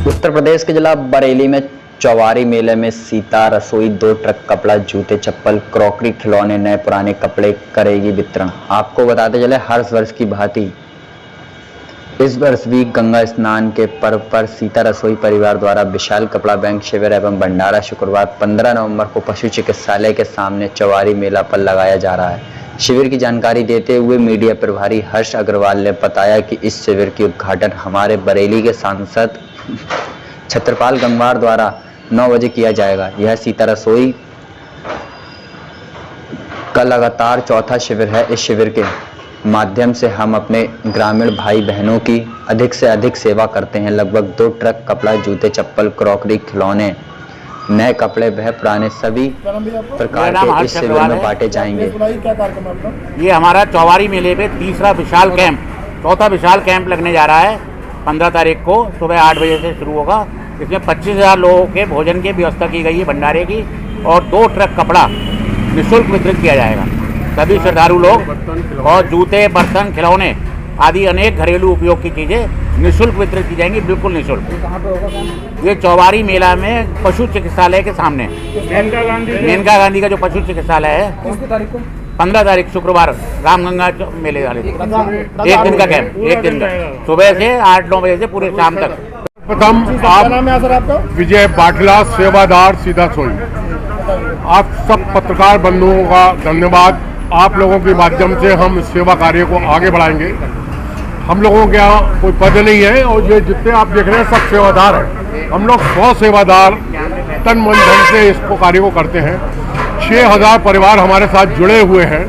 उत्तर प्रदेश के जिला बरेली में चौवारी मेले में सीता रसोई 2 ट्रक कपड़ा, जूते, चप्पल, क्रॉकरी, खिलौने, नए पुराने कपड़े करेगी वितरण। आपको बताते चले हर वर्ष की भांति इस वर्ष भी गंगा स्नान के पर्व पर सीता रसोई परिवार द्वारा विशाल कपड़ा बैंक शिविर एवं भंडारा शुक्रवार 15 नवंबर को पशु चिकित्सालय के सामने चौवारी मेला पर लगाया जा रहा है। शिविर की जानकारी देते हुए मीडिया प्रभारी हर्ष अग्रवाल ने बताया कि इस शिविर की उद्घाटन हमारे बरेली के सांसद छत्रपाल गंगवार द्वारा 9 बजे किया जाएगा। यह सीता रसोई का लगातार चौथा शिविर है। इस शिविर के माध्यम से हम अपने ग्रामीण भाई बहनों की अधिक से अधिक सेवा करते हैं। लगभग 2 ट्रक कपड़ा, जूते, चप्पल, क्रॉकरी, खिलौने, नए कपड़े वह पुराने सभी प्रकार के इस शिविर में बांटे जाएंगे। ये हमारा चौवारी मेले पे तीसरा विशाल कैंप, चौथा विशाल कैंप लगने जा रहा है। 15 तारीख को सुबह 8 बजे से शुरू होगा। इसमें 25,000 लोगों के भोजन की व्यवस्था की गई है, भंडारे की, और 2 ट्रक कपड़ा निःशुल्क वितरित किया जाएगा। सभी श्रद्धालु लोग और जूते, बर्तन, खिलौने आदि अनेक घरेलू उपयोग की चीज़ें निःशुल्क वितरित की जाएंगी, बिल्कुल निःशुल्क। ये चौवारी मेला में पशु चिकित्सालय के सामने, मेनका गांधी का जो पशु चिकित्सालय है, 15 तारीख शुक्रवार रामगंगा मेले वाले एक दिन का कैंप, एक दिन का सुबह से 8-9 बजे से पूरे शाम तक। प्रथम आप विजय बाटला, सेवादार सीता सोई, आप सब पत्रकार बंधुओं का धन्यवाद। आप लोगों के माध्यम से हम इस सेवा कार्य को आगे बढ़ाएंगे। हम लोगों के यहाँ कोई पद नहीं है और ये जितने आप देख रहे हैं सब सेवादार हैं। हम लोग 100 सेवादार तन मन धन से इसको कार्य को करते हैं। 6,000 परिवार हमारे साथ जुड़े हुए हैं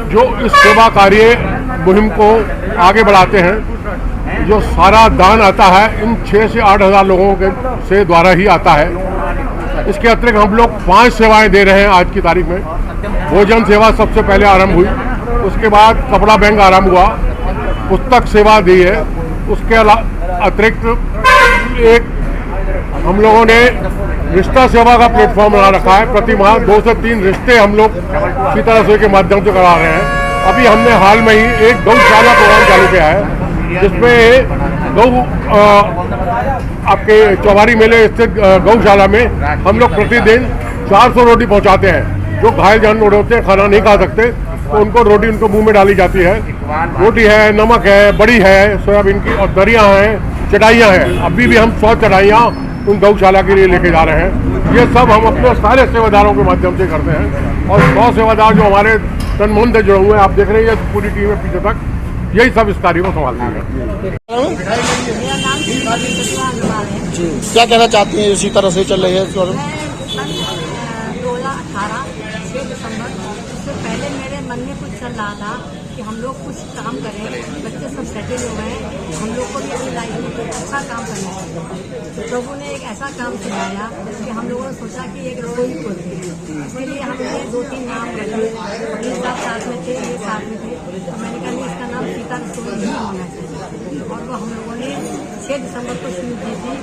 जो इस सेवा कार्य मुहिम को आगे बढ़ाते हैं। जो सारा दान आता है इन 6 से 8,000 लोगों के से द्वारा ही आता है। इसके अतिरिक्त हम लोग 5 सेवाएं दे रहे हैं आज की तारीख में। भोजन सेवा सबसे पहले आरंभ हुई, उसके बाद कपड़ा बैंक आरंभ हुआ, पुस्तक सेवा दी है। उसके अतिरिक्त एक हम लोगों ने रिश्ता सेवा का प्लेटफॉर्म बना रखा है। प्रति माह 2 से 3 रिश्ते हम लोग सीता रसोई के माध्यम से करा रहे हैं। अभी हमने हाल में ही एक गौशाला प्रोग्राम चालू किया है जिसमें आपके चौवारी मेले स्थित गौशाला में हम लोग प्रतिदिन 400 रोटी पहुंचाते हैं। जो घायल जानवर होते हैं, खाना नहीं खा सकते, तो उनको रोटी उनको मुंह में डाली जाती है। रोटी है, नमक है, बड़ी है सोयाबीन की, और दरिया हैं, चटाइयाँ हैं। अभी भी हम 100 चटाइयाँ उन गौशाला के लिए लेके जा रहे हैं। ये सब हम अपने सारे सेवादारों के माध्यम से करते हैं। और 100 सेवादार जो हमारे तन मन से जुड़े हुए हैं, आप देख रहे हैं ये पूरी टीम है पीछे तक, यही सब इस कार्य को संभालती है। क्या कहना चाहती हैं सीता रसोई चल रही है इस बारे में? 2018 6 दिसंबर उससे पहले मेरे मन में कुछ चल रहा था कि हम लोग कुछ काम करें, बच्चे सब सेटल हो गए, हम लोग को भी अपनी लाइफ में कोई अच्छा काम करना चाहिए। तो प्रभु ने एक ऐसा काम सुनाया कि हम लोगों ने सोचा कि एक रसोई खोलते हैं। इसके लिए हमने 2-3 नाम रखे, ये साथ में थे, ये साथ में थे। तो मैंने कहा इसका नाम सीता रसोई ही होना चाहिए, और वो हम लोगों ने 6 दिसंबर को शुरू की थी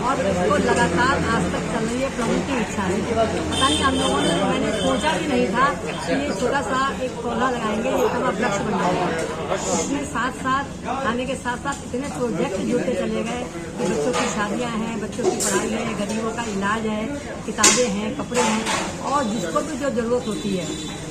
और इसको लगातार आज तक चल रही है। प्रभु की इच्छा है। पता नहीं हम लोगों ने, मैंने सोचा भी नहीं था कि ये छोटा सा एक पौधा लगाएंगे, ये पूरा वृक्ष बन जाएगा। इसमें साथ खाने के साथ साथ इतने प्रोजेक्ट जुड़ते चले गए कि बच्चों की शादियां हैं, बच्चों की पढ़ाई है, गरीबों का इलाज है, किताबें हैं, कपड़े हैं, और जिसको भी जो जरूरत होती है,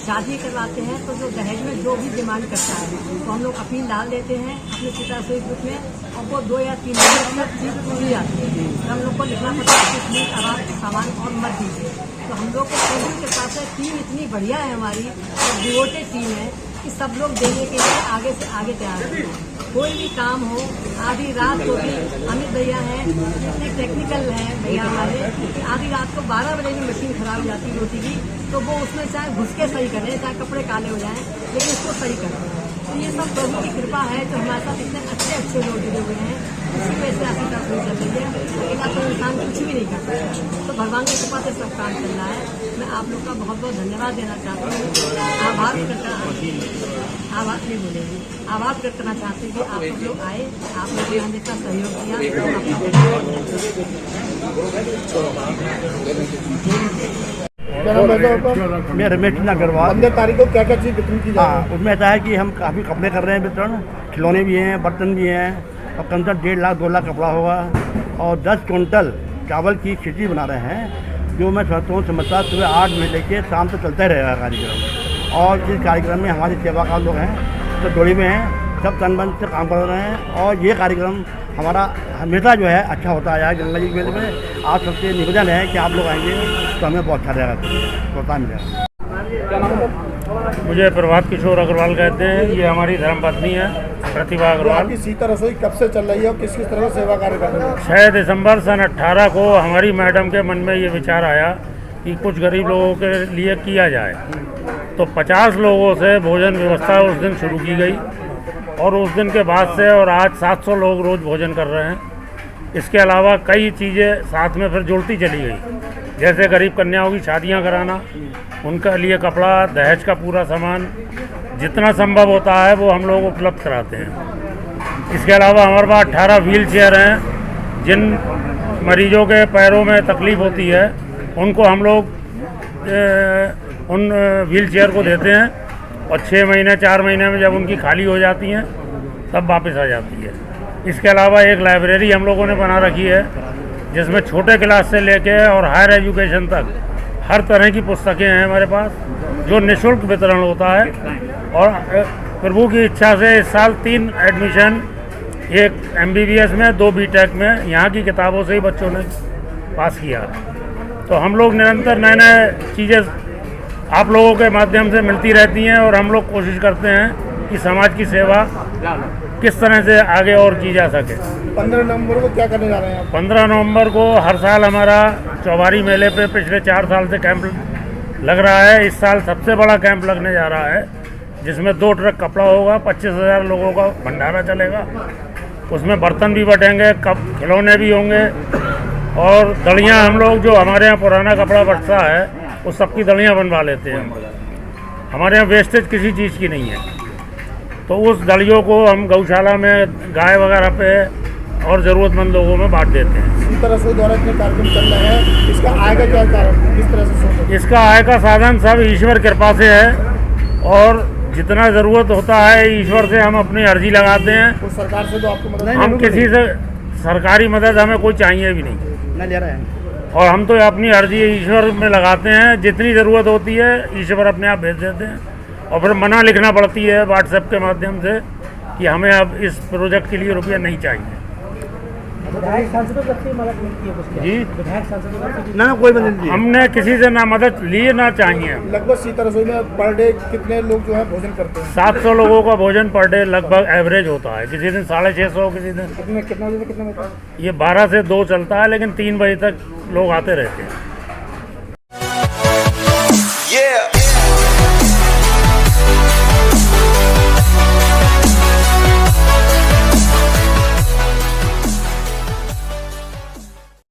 शादी करवाते हैं तो जो दहेज में जो भी डिमांड करता है तो हम लोग अपील डाल देते हैं अपने सीता रसोई ग्रुप में, और वो 2 या 3 महीने तक चीज पूरी जाती है। तो हम लोग को लिखना पड़ता है कि प्लीज अब आप सामान और मत दीजिए। तो हम लोग को प्रभु के साथ टीम इतनी बढ़िया है हमारी, और डिवोटेड टीम है कि सब लोग देने के लिए आगे से आगे तैयार हैं। कोई भी काम हो, आधी रात को भी अमित भैया हैं, इतने टेक्निकल हैं भैया हमारे, आधी रात को 12 बजे भी मशीन खराब हो जाती है रोटी की, तो वो उसमें चाहे घुस के सही करें, चाहे कपड़े काले हो जाएं, लेकिन उसको सही करें। तो ये सब प्रभु की कृपा है जो हमारे साथ इतने अच्छे लोग जुड़े हुए हैं। इसी वजह से ऐसी तस्वीर चल रही है। अकेला तो इंसान कुछ भी नहीं कर सकता, तो भगवान की कृपा से सब काम चल रहा है। मैं आप लोग का बहुत बहुत धन्यवाद देना चाहती हूँ। आभार नहीं बोलेंगे, आभार व्यक्त करना चाहते हैं कि आप सब लोग आए, आप लोगों ने हमें इतना सहयोग किया। मैं रमेश अग्रवाल। 15 तारीख को क्या क्या चीज़ वितरण की जाए? उसमें ऐसा है कि हम काफ़ी कपड़े कर रहे हैं वितरण, खिलौने भी हैं, बर्तन भी हैं, और कम से कम 1.5 लाख 2 लाख कपड़ा होगा। और 10 कुंटल चावल की खिचड़ी बना रहे हैं, जो मैं समझता सुबह 8 बजे लेके शाम तक चलता ही रहेगा कार्यक्रम। और इस कार्यक्रम में हमारे सेवाकार लोग हैं, सब जोड़ी में हैं, सब तन मन से काम कर रहे हैं। और ये कार्यक्रम हमारा हमेशा जो है अच्छा होता आया है गंगा जी के मेले में। आप सबसे निवेदन है कि आप लोग आएंगे तो हमें बहुत अच्छा रहेगा, प्रोत्साहन मिलेगा। मुझे प्रभात किशोर अग्रवाल कहते हैं, ये हमारी धर्मपत्नी है प्रतिभा अग्रवाल। आपकी सीता रसोई कब से चल रही है और किस किस तरह से सेवा कार्य कर रही है? 6 दिसंबर सन 18 को हमारी मैडम के मन में ये विचार आया कि कुछ गरीब लोगों के लिए किया जाए, तो 50 लोगों से भोजन व्यवस्था उस दिन शुरू की गई और उस दिन के बाद से और आज 700 लोग रोज़ भोजन कर रहे हैं। इसके अलावा कई चीज़ें साथ में फिर जुड़ती चली गई, जैसे गरीब कन्याओं की शादियां कराना, उनके लिए कपड़ा, दहेज का पूरा सामान जितना संभव होता है वो हम लोग उपलब्ध कराते हैं। इसके अलावा हमारे पास 18 व्हील चेयर हैं, जिन मरीजों के पैरों में तकलीफ़ होती है उनको हम लोग उन व्हील चेयर को देते हैं और 6 महीने 4 महीने में जब उनकी खाली हो जाती हैं तब वापस आ जाती है। इसके अलावा एक लाइब्रेरी हम लोगों ने बना रखी है, जिसमें छोटे क्लास से लेके और हायर एजुकेशन तक हर तरह की पुस्तकें हैं हमारे पास, जो निःशुल्क वितरण होता है। और प्रभु की इच्छा से इस साल 3 एडमिशन, एक MBBS में, 2 BTech में, यहाँ की किताबों से ही बच्चों ने पास किया है। तो हम लोग निरंतर नए नए चीज़ें आप लोगों के माध्यम से मिलती रहती हैं और हम लोग कोशिश करते हैं कि समाज की सेवा किस तरह से आगे और की जा सके। 15 नवंबर को क्या करने जा रहे हैं आप? 15 नवंबर को हर साल हमारा चौबारी मेले पे पिछले 4 साल से कैंप लग रहा है। इस साल सबसे बड़ा कैंप लगने जा रहा है, जिसमें 2 ट्रक कपड़ा होगा, 25,000 लोगों का भंडारा चलेगा। उसमें बर्तन भी बटेंगे, कप खिलौने भी होंगे और दलियाँ हम लोग, जो हमारे यहाँ पुराना कपड़ा बचता है उस सबकी दलियाँ बनवा लेते हैं। हमारे यहाँ वेस्टेज किसी चीज़ की नहीं है, तो उस दलियों को हम गौशाला में गाय वगैरह पे और ज़रूरतमंद लोगों में बांट देते हैं। सीता रसोई द्वारा इतने कार्यक्रम चल रहे हैं, इसका आय का क्या कारण, किस तरह से सोच? इसका आय का साधन सब ईश्वर कृपा से है और जितना ज़रूरत होता है ईश्वर से हम अपनी अर्जी लगाते हैं। तो सरकार से तो आपको मदद हम किसी से सरकारी मदद हमें कोई चाहिए भी नहीं, नहीं ले रहे हैं। और हम तो अपनी अर्जी ईश्वर में लगाते हैं। जितनी ज़रूरत होती है ईश्वर अपने आप भेज देते हैं और फिर मना लिखना पड़ती है व्हाट्सएप के माध्यम से कि हमें अब इस प्रोजेक्ट के लिए रुपया नहीं चाहिए। विधायक सांसदों की अच्छी मदद मिलती है कुछ? जी, विधायक सांसदों की ना कोई मदद नहीं। हमने किसी से ना मदद ली ना चाहिए। लगभग सीता रसोई में पर डे कितने लोग जो है भोजन करते हैं? 700 लोगों का भोजन पर डे लगभग एवरेज होता है, किसी दिन 650, किसी दिन। कितना बजे से कितना बजे? ये 12 से 2 चलता है, लेकिन 3 बजे तक लोग आते रहते हैं। Yeah.